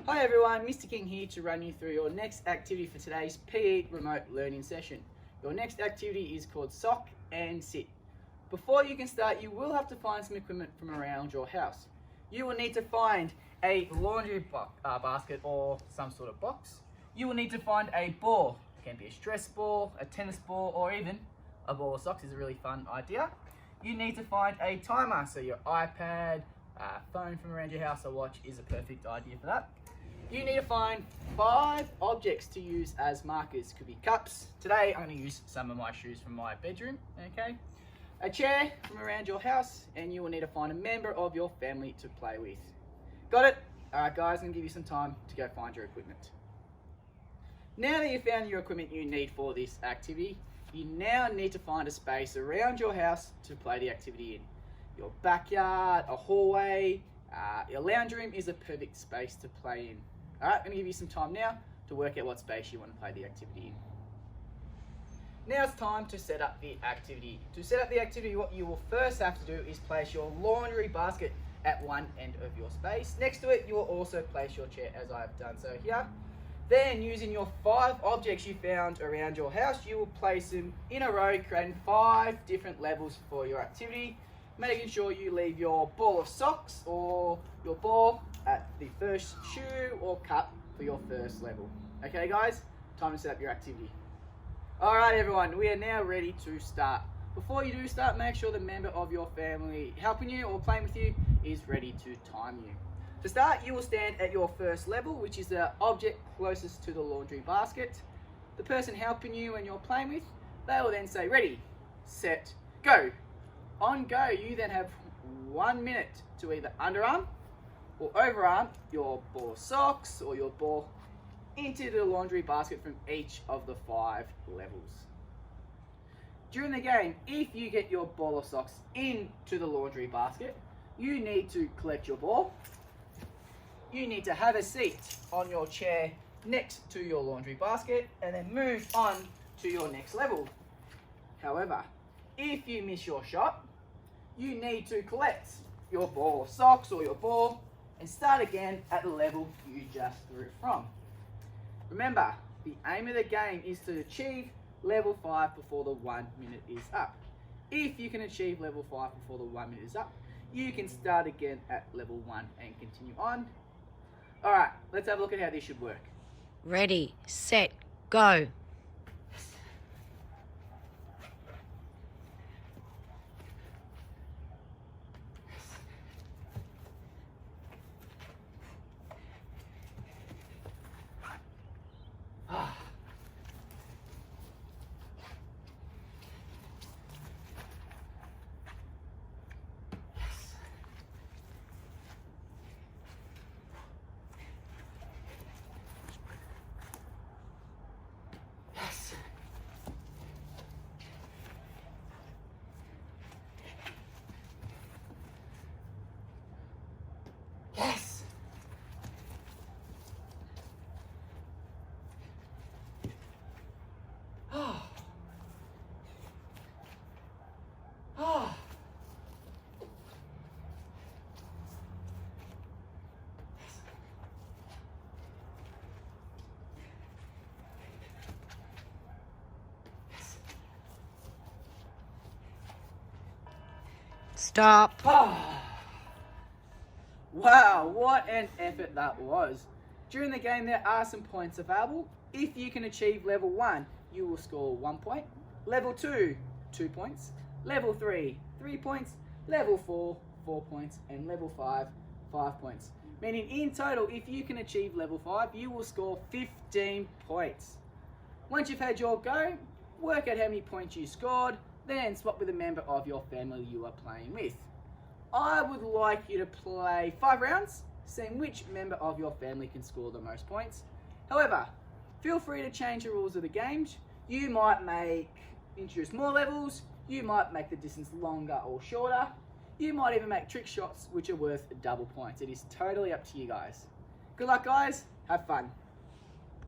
Hi everyone, Mr. King here to run you through your next activity for today's PE remote learning session. Your next activity is called Sock and Sit. Before you can start, you will have to find some equipment from around your house. You will need to find a laundry basket or some sort of box. You will need to find a ball. It can be a stress ball, a tennis ball, or even a ball of socks is a really fun idea. You need to find a timer, so your iPad, phone from around your house or watch is a perfect idea for that. You need to find 5 objects to use as markers. Could be cups. Today I'm going to use some of my shoes from my bedroom, okay? A chair from around your house, and you will need to find a member of your family to play with. Got it? Alright guys, I'm going to give you some time to go find your equipment. Now that you've found your equipment you need for this activity, you now need to find a space around your house to play the activity in. Your backyard, a hallway, your lounge room is a perfect space to play in. Alright, I'm going to give you some time now to work out what space you want to play the activity in. Now it's time to set up the activity. To set up the activity, what you will first have to do is place your laundry basket at one end of your space. Next to it, you will also place your chair as I have done so here. Then, using your 5 objects you found around your house, you will place them in a row, creating 5 different levels for your activity, making sure you leave your ball of socks or your ball at the first shoe or cup for your first level. Okay guys, time to set up your activity. Alright everyone, we are now ready to start. Before you do start, make sure the member of your family helping you or playing with you is ready to time you. To start, you will stand at your first level, which is the object closest to the laundry basket. The person helping you and you're playing with, they will then say ready, set, go. On go, you then have 1 minute to either underarm or overarm your ball of socks or your ball into the laundry basket from each of the 5 levels. During the game, if you get your ball of socks into the laundry basket, you need to collect your ball. You need to have a seat on your chair next to your laundry basket and then move on to your next level. However, if you miss your shot, you need to collect your ball of socks or your ball and start again at the level you just threw from. Remember, the aim of the game is to achieve level 5 before the 1 minute is up. If you can achieve level 5 before the 1 minute is up, you can start again at level 1 and continue on. Alright, let's have a look at how this should work. Ready, set, go. Yes! Oh. Oh. Stop. Wow, what an effort that was. During the game there are some points available. If you can achieve level 1, you will score 1 point. Level 2, 2 points. Level 3, 3 points. Level 4, 4 points. And level 5, 5 points. Meaning in total, if you can achieve level 5, you will score 15 points. Once you've had your go, work out how many points you scored, then swap with a member of your family you are playing with. I would like you to play 5 rounds, seeing which member of your family can score the most points. However, feel free to change the rules of the games. You might introduce more levels, you might make the distance longer or shorter, you might even make trick shots which are worth double points. It is totally up to you guys. Good luck guys, have fun.